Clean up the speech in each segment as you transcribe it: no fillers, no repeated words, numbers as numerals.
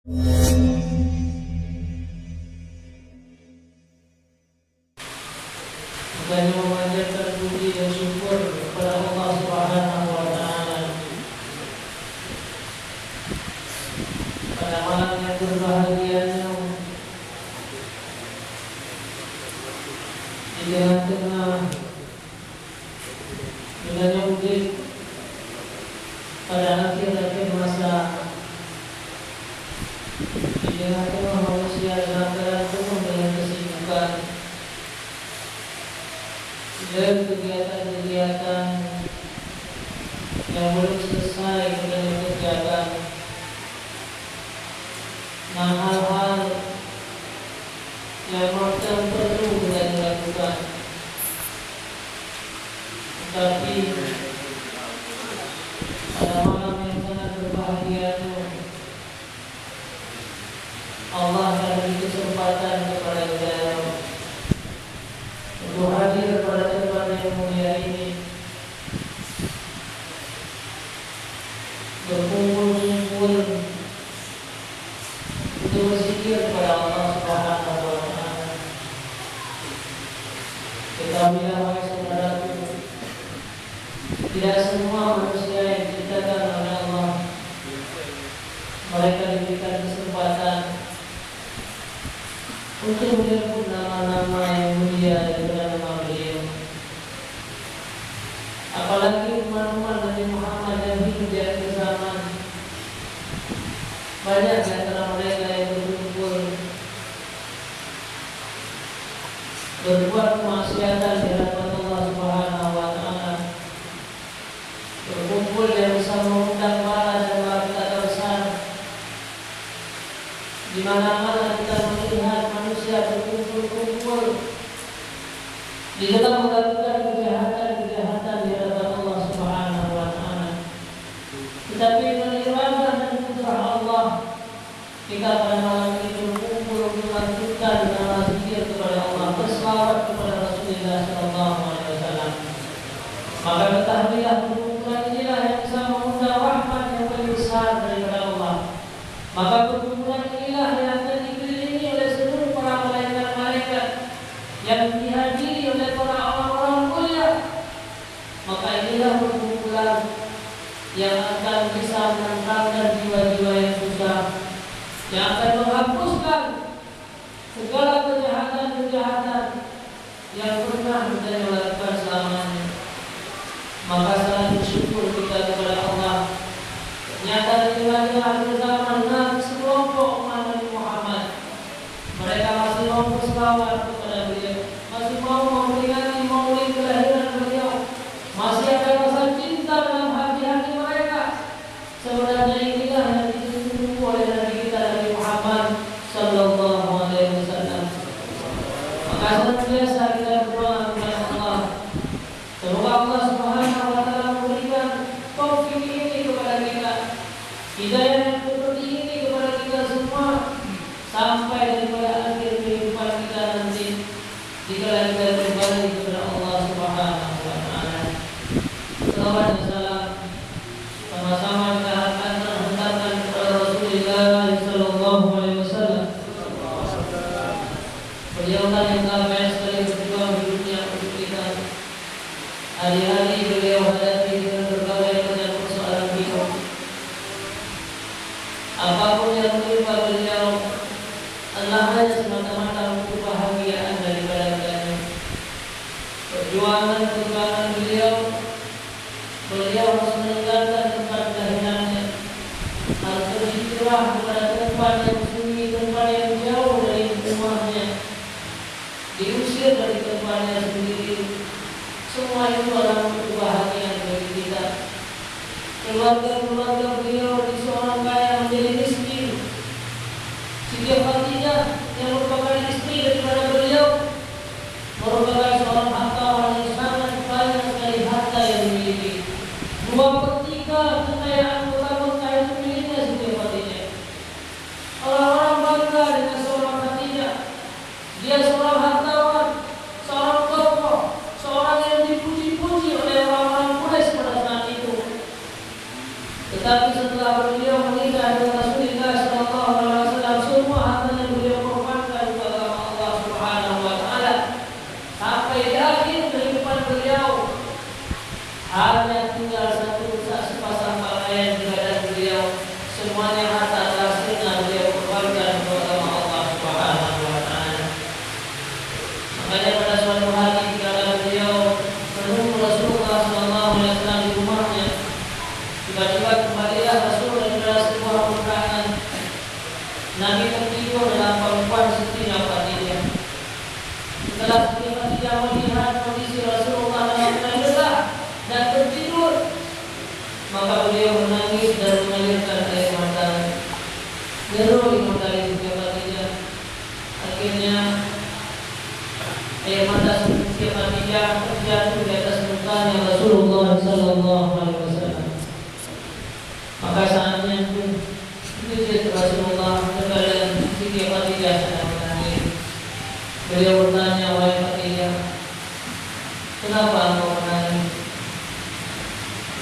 Bukannya memanjatkan puji dan syukur kepada Allah Subhanahu wa Ta'ala pada malam yang berbahagianya, di tengah-tengah bulannya mudik pada akhir-akhir masa, di tengah-tengah manusia dalam keadaan penuh dengan kesibukan dan kegiatan-kegiatan yang belum selesai dengan kegiatan. Nah, hal-hal yang macam perlu kita dilakukan, tetapi pada malam yang sangat berbahagia itu Allah akan beri kesempatan kepada kita untuk hadir pada tempat yang mulia ini, berkumpul untuk berzikir kepada Allah Subhanahu wa Ta'ala. Ketahuilah wahai saudaraku, tidak semua manusia yang diciptakan oleh Allah mereka diberikan kesempatan untuk menyebut nama-nama yang mulia daripada nama beliau. Apalagi umat-umat Nabi Muhammad yang hidup di akhir zaman, banyak di antara mereka yang berkumpul berbuat kemaksiatan di hadapan Allah Subhanahu wa Ta'ala, berkumpul yang bisa mengundang bala dan malaikat besar. Di mana-mana kita melihat manusia berkumpul-kumpul di dalam melakukan kejahatan di hadapan Allah Subhanahu wa Ta'ala. Tetapi menirwakan dan putra Allah, kita pada malam ini berkumpul untuk melanjutkan dengan zikir kepada Allah, berselawat kepada Rasulullah Sallallahu Alaihi Wasallam. Maka ketahuilah perkumpulan inilah yang bisa mengundang rahmat yang paling besar daripada Allah. Maka perkumpulan inilah yang akan dikelilingi oleh seluruh para malaikat-malaikat yang dihadiri oleh para orang-orang mulia. Maka inilah perkumpulan yang akan bisa menenangkan jiwa-jiwa yang susah, yang akan menghapuskan segala kejahatan-kejahatan yang pernah kita lakukan selamanya. Maka sangat bersyukur kita kepada Allah. Ternyata di akhir zaman sekelompok umat Nabi Muhammad, mereka masih mau berselawat kepada beliau, masih mau memperingati maulid kelahiran beliau, masih ada rasa cinta dalam hati-hati mereka. Sebenarnya inilah yang ditunggu oleh Nabi kita Nabi Muhammad Sallallahu Alaihi Wasallam. Maka senantiasa kita berdoa kepada Allah, semoga Allah Subhanahu wa Ta'ala memberikan taufik ini kepada kita, hidayah yang seperti ini kepada kita semua, sampai daripada akhir kehidupan kita nanti, jika kita kembali kepada Allah Subhanahu wa Ta'ala. Salawat dan salam sama-sama kita hantarkan kepada Rasulullah Sallallahu Alaihi Wasallam. Beliau yang sampai sekali berjuang di dunia untuk kita. Hari-hari beliau hadapi dengan berbagai macam persoalan hidup. Apapun yang menimpa beliau adalah hanya semata-mata untuk kebahagiaan daripada beliau. Perjuangan beliau harus meninggalkan tempat kelahirannya, harus berhijrah kepada tempat yang sunyi, tempat yang jauh dari rumahnya, diusir dari tempatnya sendiri. Semua itu adalah untuk kebahagiaan bagi kita. Keluarga beliau di seorang kaya menjadi miskin. Siti Khadijah yang merupakan istri daripada beliau merupakan seorang hartawan yang sangat banyak sekali harta yang dimiliki. 2/3 kekayaan kota itu miliknya Siti Khadijah. Orang-orang bangga dengan seorang Khadijah. Dia seorang hartawan, seorang tokoh, seorang yang dipuji-puji oleh orang-orang Quraisy pada saat itu. Tetapi setelah beliau menikah dengan Rasulullah Sallallahu Alaihi Nabi tertidur dalam perempuan Siti Khadijah. Setelah Siti Khadijah melihat kondisi Rasulullah dalam keadaan lelah dan tertidur, maka beliau menangis dan mengalirkan air mata. Deru di mata Siti Khadijah. Akhirnya air mata Siti Khadijah terjatuh di atas mukanya Rasulullah Sallallahu Alaihi Wasallam. Maka saatnya pun Rasulullah kepada Siti Khadijah sedang menangis. Beliau bertanya, wahai Khadijah, kenapa engkau menangis?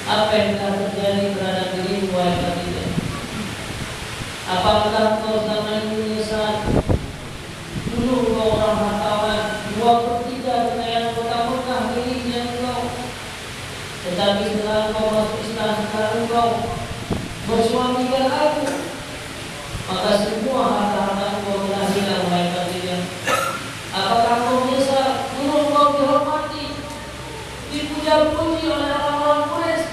Apa yang telah terjadi terhadap dirimu, wahai Khadijah? Apakah engkau selama ini menyesal? Dulu engkau orang hartawan, 2/3 kekayaan kota Mekah miliknya engkau. Tetapi setelah engkau masuk Islam, setelah engkau bersuamikan aku, maka semua harta-harta engkau telah hilang, wahai Khadijah. Apakah engkau menyesal? Dulu engkau dihormati, dipuja-puji oleh orang-orang Quraisy.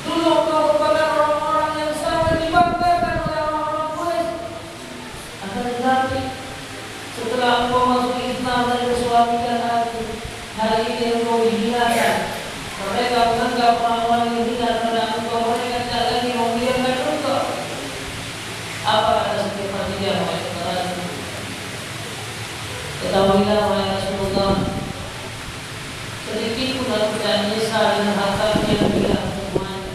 Dulu engkau merupakan orang-orang yang sangat dibanggakan oleh orang-orang Quraisy. Akan tetapi setelah engkau masuk Islam dan bersuamikan aku, hari ini engkau dihinakan. Mereka menganggap orang-orang yang hina terhadap engkau, mereka tidak lagi memuliakan engkau. Apa kata Siti Khadijah, wahai saudaraku? Ketahuilah, wahai Rasulullah, sedikit pun aku tidak menyesal dengan harta yang hilang semuanya.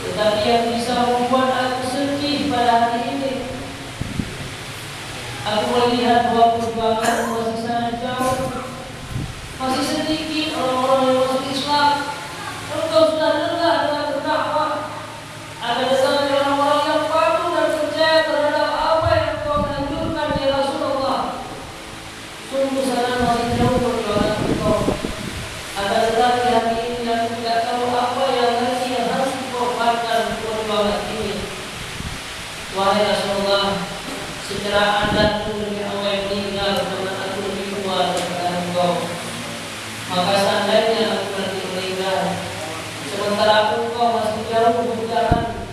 Tetapi yang bisa membuat aku sedih pada hari ini, aku melihat bahwa perjuangan masih sangat jauh, masih sedikit orang-orang yang masuk Islam. Engkau sudah lelah dengan berdakwah. Ada tetapi orang-orang yang patuh dan percaya terhadap apa yang engkau anjurkan ya Rasulullah. Sungguh sangat masih jauh perjuangan engkau. Ada tetapi hari ini aku tidak tahu apa yang lagi yang harus dikorbankan untuk perjuangan ini. Wahai Rasulullah, secara adat itu lebih awal meninggal karena aku lebih tua daripada engkau. Maka seandainya aku nanti meninggal, sementara engkau masih jauh berjalan,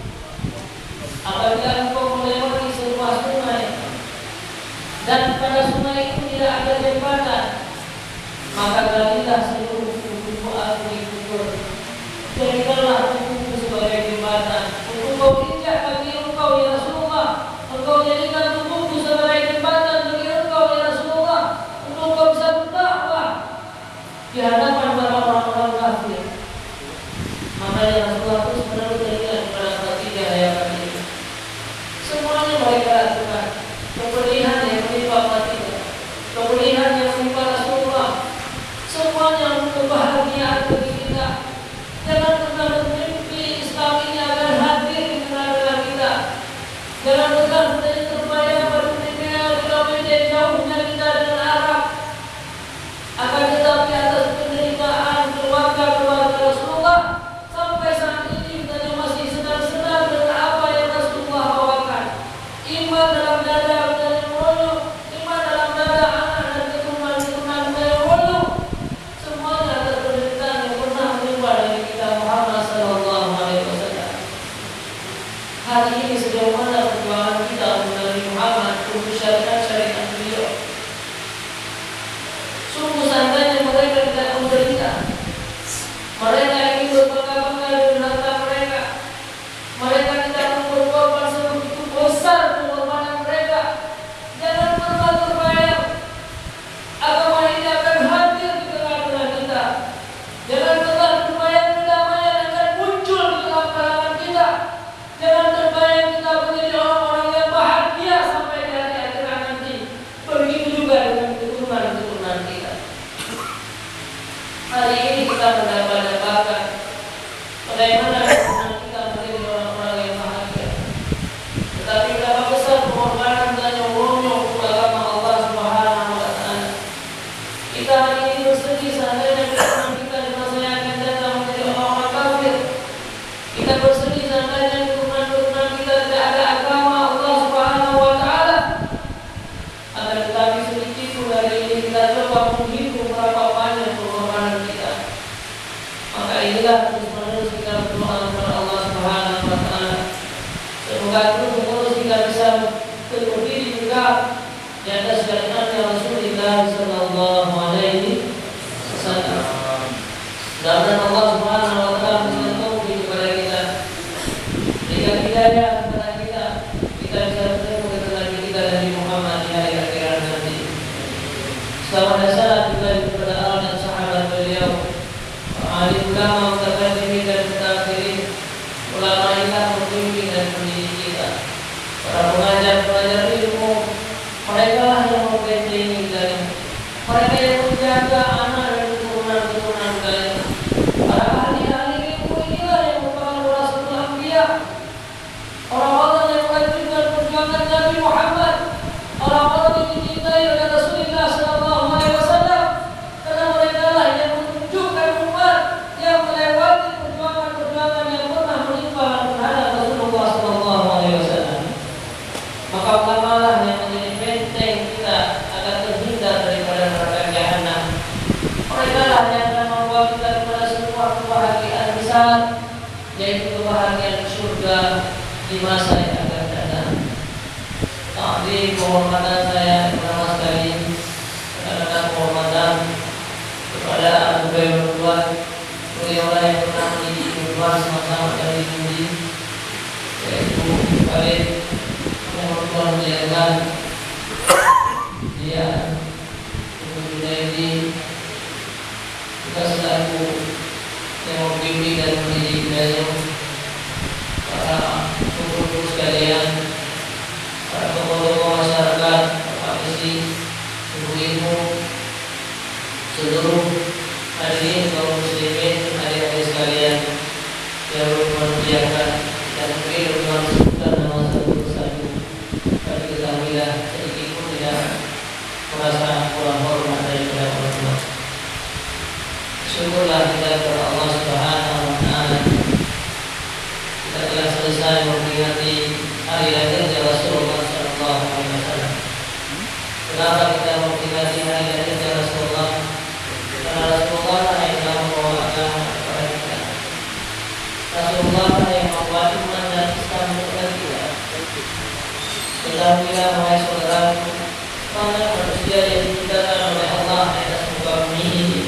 apabila engkau melewati sebuah sungai dan pada sungai itu tidak ada jembatan, maka galilah seluruh tubuhmu aku dikubur. Jadikanlah tubuhmu sebagai jembatan untuk kau injak bagi engkau ya Rasulullah. Engkau jadikan tubuhmu sebagai jembatan bagi engkau ya Rasulullah, untuk kau bisa berdakwah di hadapan para orang-orang kafir. Makanya Rasulullah terus menerus berikan kepada Khadijah ya Khadijah. Semuanya mereka lakukan. Kepedihan yang menimpa Khadijah, kepedihan yang menimpa Rasulullah, semuanya untuk kebahagiaan bagi kita. Jangan pernah bermimpi Islam ini akan hadir di tengah-tengah kita. Jangan pernah menjadi terbayang bermimpinya kilometer jauhnya kita dengan Arab. Akan tetapi atas penderitaan keluarga-keluarga Rasulullah, sampai saat ini kita masih senang-senang dengan apa yang Rasulullah bawakan. Iman dalam dada dari wulu, iman dalam dada anak dan keturunan-keturunan dari wulu. Semuanya atas penderitaan yang pernah menimpa dari kita Muhammad Sallallahu Alaihi Wasallam. Hari ini sejauh mana perjuangan kita untuk Nabi Muhammad untuk syariat-syariat beliau? Sungguh seandainya mereka tidak menderita, mereka ingin berbangga-bangga dengan harta mereka, mereka tidak berkorban sebegitu besar pengorbanan mereka. Jangan pernah terbayang agama ini akan hadir di tengah-tengah kita. Jangan pernah terbayang kedamaian akan muncul di dalam kalangan kita. Jangan terbayang kita menjadi orang-orang yang bahagia sampai di hari akhirat nanti. Begitu juga dengan keturunan-keturunan kita. Hari ini kita mendapat-dapatkan bagaimana keturunan kita menjadi orang-orang yang bahagia. Tetapi berapa besar pengorbanan dan nyolongnya untuk agama Allah Subhanahu wa Ta'ala. Kita hari ini bersedih seandainya keturunan kita di masa yang akan datang menjadi orang-orang kafir. Kita bersedih seandainya keturunan kita tidak ada agama Allah Subhanahu wa Ta'ala. Akan tetapi sedikit pun dari ini kita coba menghitung berapa banyak pengorbanan kita. Maka inilah terus-menerus kita berdoa kepada Allah Subhanahu wa Ta'ala. Semoga terus-menerus kita bisa berdiri tegak di atas syariatnya Rasulullah Sallallahu Alaihi Wasallam. Dan Allah Subhanahu Wa Taala memberikan taufik kepada kita, berikan hidayah kepada kita, kita bisa bertemu dengan Nabi kita Nabi Muhammad di hari akhirat nanti. Selamat datang juga kepada Allah dan sahabat beliau, alim ulama, mutaqaddimin dan mutaakhirin, ulama Islam, pembimbing dan pendidik kita, para pengajar ilmu. Mereka lah yang membentengi kalian, mereka yang menjaga anak dan keturunan kalian. Para ahli-ahli ilmu inilah yang merupakan warasatul anbiya, orang-orang yang melanjutkan perjuangan Nabi Muhammad, orang-orang yang dicintai oleh Rasulullah Sallallahu Alaihi Wasallam, karena mereka lah yang menunjukkan umat yang melewati perjuangan-perjuangan yang pernah menimpa terhadap Rasulullah Sallallahu Alaihi Wasallam. Maka ulama lah yang menjadi benteng kita agar terhindar daripada neraka jahanam. Mereka lah yang akan membawa kita kepada sebuah kebahagiaan besar, yaitu kebahagiaan surga di masa yang akan datang. Tadi penghormatan saya kepada mas sekalian, rekan-rekan penghormatan kepada Abu Bakar berdua, beliau yang pernah mendidik berdua sama-sama dari Budi, yaitu Khalid yang bertuan menjalankan dia untuk Junaidi, kita selaku yang membimbing dan mendidik beliau, para guru sekalian, para tokoh-tokoh masyarakat, para misi, ibu-ibu, seluruh hadirin kaum muslimin, adik-adik sekalian yang bermuliakan dan mungkin berkenan sebutkan nama satu persatu. Tapi ketahuilah sedikit pun tidak merasa kurang hormat daripada orang tua. Syukurlah kita kepada Allah Subhanahu Wa Taala. Kita telah selesai memperingati hari lahirnya Rasulullah Sallallahu Alaihi Wasallam. Kenapa kita memperingati hari lahirnya Rasulullah? Karena Rasulullah yang telah membawa agama kepada kita. Rasulullah yang membawa iman dan Islam kepada kita. Ketahuilah wahai saudaraku, banyak manusia yang diciptakan oleh Allah di atas muka bumi ini.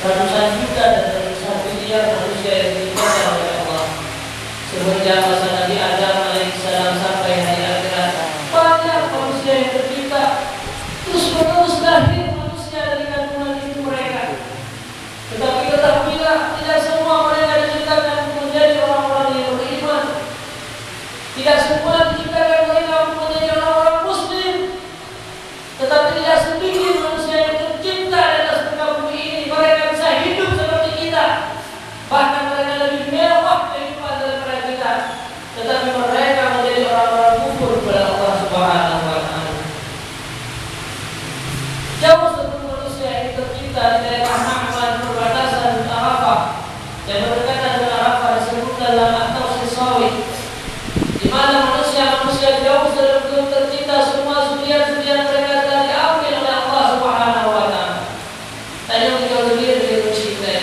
Ratusan juta dan ratusan miliar manusia yang diciptakan oleh Allah semenjak masa Nabi Adam alaihissalam sampai hari akhirat. Banyak manusia yang tercipta, terus menerus lahir manusia dari kandungan ibu mereka. Tetapi ketahuilah, tidak semua mereka diciptakan menjadi orang-orang yang beriman. Tidak semua diciptakan mereka menjadi orang-orang Muslim. Tetapi tidak sedikit manusia yang tercipta di atas muka bumi ini, mereka bisa hidup seperti kita. Bahkan mereka lebih mewah kehidupan daripada kita. Tetapi mereka menjadi orang-orang kufur kepada Allah Subhanahu Wa Taala. Jauh sebelum manusia ini tercipta di daerah Ma'man perbatasan Arafah yang berdekatan dengan Arafah disebut dalam At-Tauhid Sawi, di mana manusia jauh sebelum tercipta semua zuriat-zuriat mereka telah diambil oleh Allah Subhanahu Wa Taala. Tadi kita zuriat dari kita.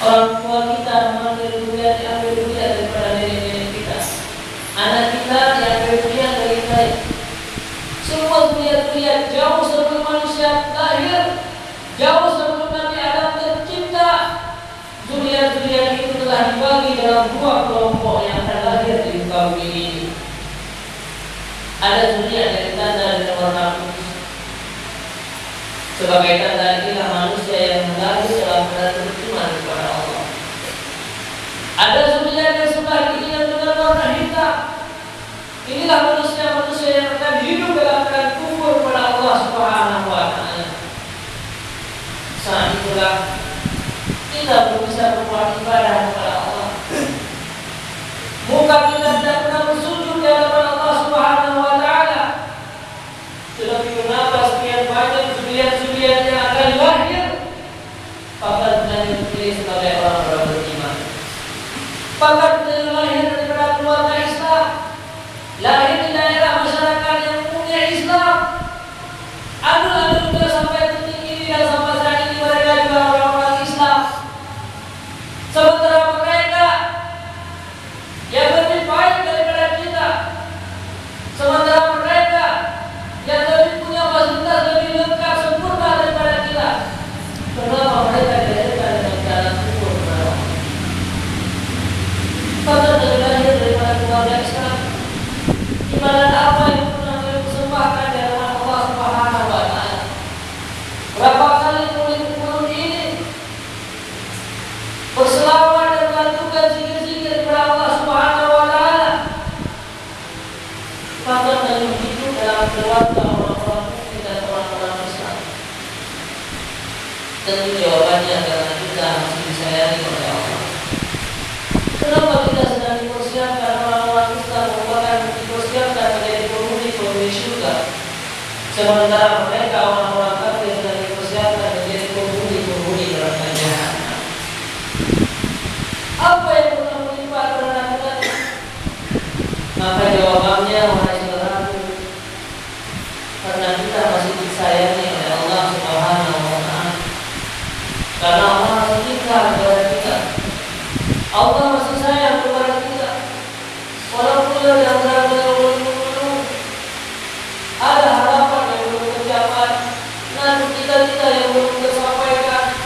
Orang tua kita mengambil zuriat, diambil zuriat daripada nenek-nenek kita. Anak kita diambil zuriat dari kita. Semua zuriat-zuriat jauh sebelum manusia lahir, jauh sebelum Nabi Adam tercipta, zuriat-zuriat itu telah dibagi dalam dua kelompok yang akan lahir di muka bumi ini. Ada zuriat yang ditanda dengan warna putih. Sebagai tanda inilah manusia yang lahir dalam keadaan beriman kepada Allah. Ada zuriat yang sebagian dengan warna hitam. Inilah manusia-manusia yang akan hidup dalam keadaan kufur kepada Allah Subhanahu Wa Taala. Saat itulah kita belum bisa berbuat ibadah kepada Allah. Muka kita tidak pernah bersujud di hadapan Allah Subhanahu Wa Taala. Tetapi kenapa sekian banyak zuriat-zuriat yang akan lahir? Bahkan tidak dipilih sebagai orang-orang beriman. Bahkan tidak lahir daripada keluarga Islam, lahir di daerah masyarakat yang punya Islam. Anu sudah sampai titik ini dan sampai saat ini mereka juga orang-orang Islam. Sementara mereka yang lebih baik daripada kita, Beribadah apa yang pernah beliau persembahkan di hadapan Allah Subhanahu wa taala. Berapa kali murid-murid ini berselawat dan melakukan zikir-zikir kepada Allah Subhanahu wa taala. Maka dari hidup dalam keluarga orang-orang mukmin dan orang-orang Islam. Tentu jawabannya karena kita masih disayangi oleh Allah. Kenapa kita sedang dipersiapkan orang-orang Islam merupakan dipersiapkan menjadi penghuni surga, sementara mereka orang-orang kafir sedang dipersiapkan menjadi penghuni neraka jahanam? Apa yang pernah menimpa kepada kita? Maka jawabannya wahai saudaraku, karena kita masih disayangi oleh Allah Subhanahu wa taala. Karena Allah masih cinta kepada kita. Allah masih sayang kepada kita. Walaupun dalam rangka yang belum ada harapan yang belum tercapai, nanti cita-cita yang belum tersampaikan,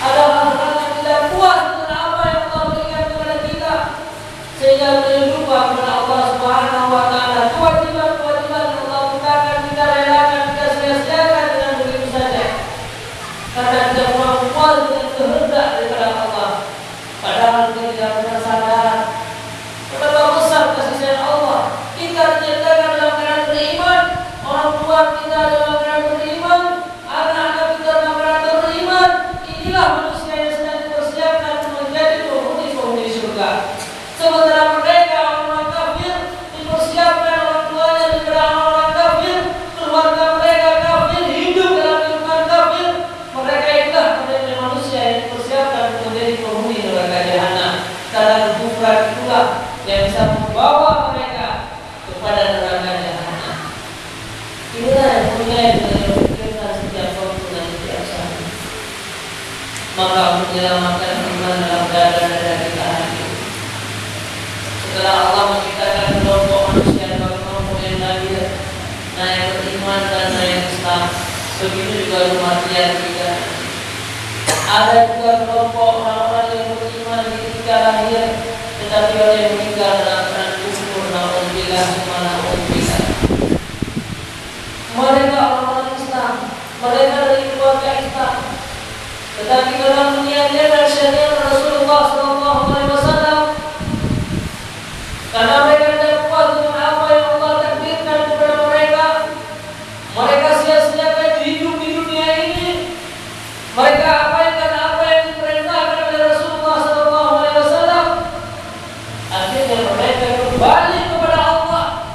ada hal-hal yang tidak puas dengan apa yang Allah berikan kepada kita, sehingga kita lupa kepada Allah Subhanahu wa taala. Kewajiban-kewajiban yang Allah berikan kita relakan, kita sia-siakan dengan begitu saja, karena kita kurang puas dengan kehendak daripada Allah. Padahal kita tidak pernah sadar betapa besar kasih sayang Allah. Kita diciptakan dalam keadaan beriman, orang tua kita dalam keadaan beriman, anak-anak kita dalam keadaan beriman. Inilah manusia yang sedang dipersiapkan menjadi penghuni surga. Sementara mereka orang-orang kafir dipersiapkan orang tuanya daripada orang-orang kafir, keluarga mereka kafir, hidup dalam kehidupan kafir. Mereka itulah menjadi manusia yang dipersiapkan menjadi penghuni neraka jahanam. Karena kekufuran itulah yang bisa membawa mereka kepada neraka jahanam. Inilah yang punya yang kita setiap waktu dan setiap saat. Maka untuk menyelamatkan iman dalam dada-dada kita hadir. Setelah Allah menciptakan kelompok manusia dua kelompok yang hadir, nah yang beriman dan yang Islam, begitu juga kematian kita. Ada juga kelompok orang-orang yang beriman ketika lahir, tetapi ada yang meninggal dalam keadaan kufur, na'udzubillah, na'udzubillah. Mereka orang-orang Islam, mereka dari keluarga Islam, tetapi dalam menyiapkan syariat Rasulullah SAW, karena mereka tidak puas dengan apa yang Allah takdirkan kepada mereka, mereka sia-siakan hidup di dunia ini. Mereka abaikan apa yang diperintahkan oleh Rasulullah SAW. Akhirnya mereka kembali kepada Allah.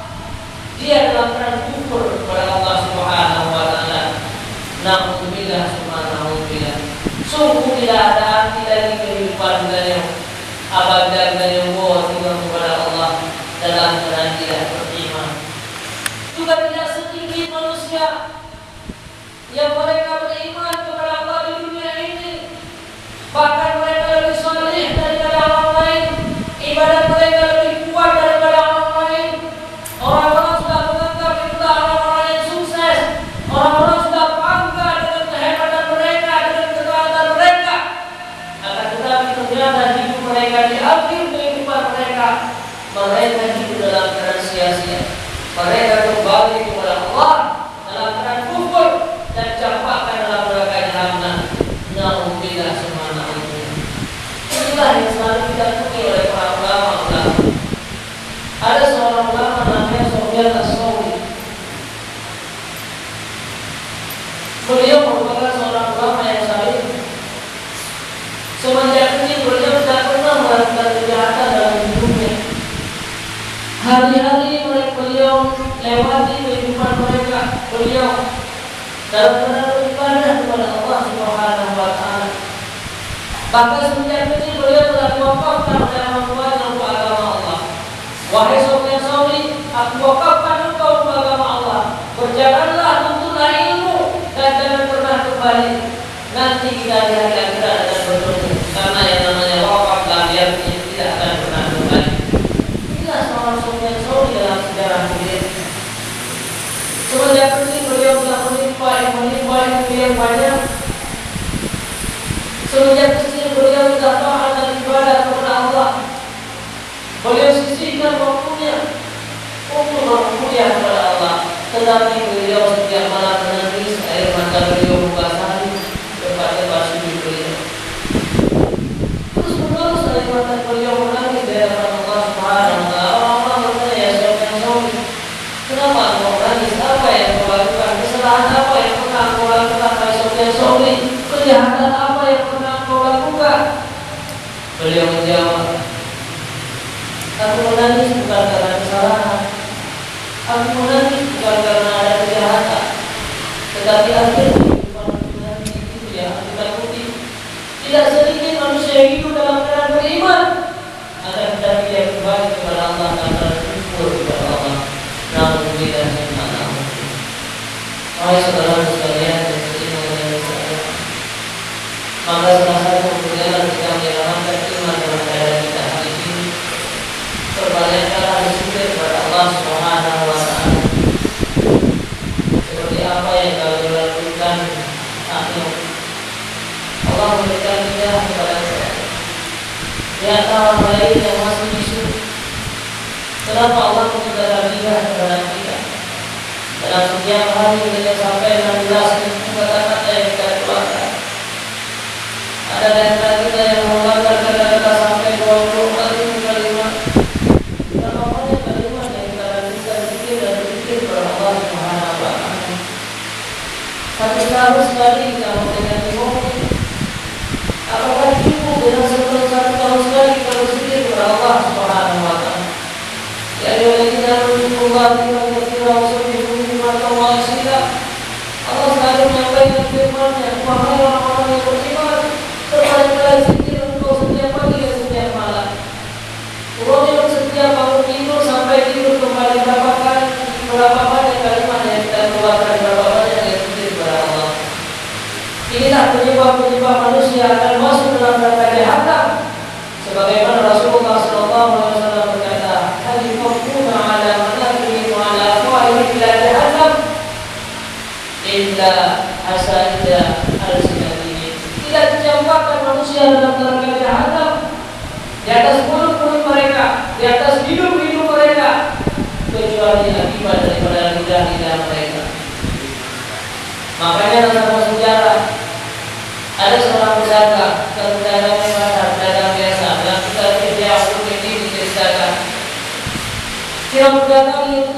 Dia dalam keadaan kufur kepada Allah Subhanahu wa taala. Na'udzubillah, subhanallah. Sungguh tidak ada arti lagi kehidupan dan yang abadi dan yang tinggal kepada Allah dalam keadaan tidak beriman. Juga tidak sedikit manusia yang mereka beriman kepada Allah di dunia ini, bahkan mereka lebih saleh daripada orang lain, ibadat mereka lebih kuat daripada orang lain. Orang-orang sudah menganggap itulah orang-orang yang sukses. Orang-orang sudah bangga dengan kehebatan mereka, dengan ketaatan mereka. Akan tetapi ternyata hidup mereka di akhir kehidupan mereka, mereka hidup dalam keadaan sia-sia. Mereka kembali kepada Allah dalam keadaan kufur dan campakkan dalam neraka jahanam. Na'udzubillah, subhanallah. Inilah yang selalu ditakuni oleh para ulama. Ada seorang ulama namanya Sufyan Ats-Tsauri. Beliau merupakan seorang ulama yang saleh. Semenjak kecil beliau tidak pernah melakukan kejahatan dalam hidupnya. Hari-hari beliau lewati kehidupan mereka. Beliau dalam keadaan beribadah kepada Allah Subhanahu wa taala. Bahkan sejak kecil beliau telah diwakafkan oleh orang tuanya untuk agama Allah. Wahai Sufyan Ats-Tsauri, aku wakafkan engkau untuk agama Allah. Berjalanlah, tuntunlah ilmu dan jangan pernah kembali. Nanti kita di hari akhirat akan bertemu. Karena yang namanya wakaf dan artinya tidak akan pernah kembali. Inilah seorang Sufyan Ats-Tsauri dalam sejarah beliau. Semenjak kecil beliau telah menimpa ilmu yang banyak. Semenjak kecil beliau sudah taat dan ibadah kepada Allah. Beliau sisihkan waktunya untuk manusia kepada Allah, tetapi beliau setiap malam menangis, air mata beliau membasahi tempat-tempat sujud beliau. Terus menerus air mata beliau menangis di hadapan Allah Subhanahu wa Ta'ala. Orang-orang bertanya, ya Sufyan Tsauri, kenapa engkau menangis? Apa yang kau lakukan? Kesalahan apa yang pernah kau lakukan? Hai Sufyan Tsauri, kejahatan apa yang pernah kau lakukan? Beliau menjawab, aku menangis bukan karena kesalahan, aku menangis bukan karena ada kejahatan, tetapi akhirnya menangis itu ya aku takuti. Tidak sedikit manusia hidup dalam keadaan beriman, akan tetapi dia kembali kepada Allah tanpa bersyukur kepada Allah. Namun tidak semata. Wahai saudara sekalian dan seiman saya, maka salah satu kemudian kita menyelamatkan iman dalam keadaan kita hari ini, perbanyakkanlah bersyukur kepada Allah Subhanahu wa Ta'ala. Seperti apa yang kami lakukan akhir Allah memberikan hidayah kepada saya. Di antara lain yang masih bisu, kenapa Allah memberikan hidayah kepada kita? Dalam setiap hari kita sampai 16 kata-kata yang kita keluarkan. Ada daerah kita yang mengeluarkan kata-kata sampai 24 kalimat. Berapa banyak kalimat yang kita lakukan zikir dan berzikir kepada Allah Subhanahu wa Ta'ala. Satu tahun sekali kita mendengar mobil. Apakah cukup dengan sebelum 1 tahun sekali kita berzikir kepada Allah Subhanahu wa Ta'ala? Ya ayyuhalladzina amanu Allah selalu menyampaikan firman-Nya, wahai orang-orang yang beriman, perbanyakklah zikir engkau setiap pagi dan setiap malam. Rojul setiap bangun tidur sampai tidur kembali berapa banyak kalimat yang kita keluarkan, berapa banyak yang zikir kepada Allah. Inilah penyebab-penyebab manusia akan masuk dalam neraka jahanam. Sebagaimana Rasulullah SAW berkata, "Hadifuna ala manakibihim wa ala afwahihim ila jahannam illa hasaida al-sinatihim." Tidak dicampakkan manusia dalam neraka jahanam di atas mulut-mulut mereka, di atas hidung-hidung mereka, kecuali akibat daripada lidah-lidah mereka. Makanya dalam sejarah ada seorang pedagang, pedagangnya pasar, pedagang biasa, dalam kita kerja untuk ini diceritakan. Siapa pedagang itu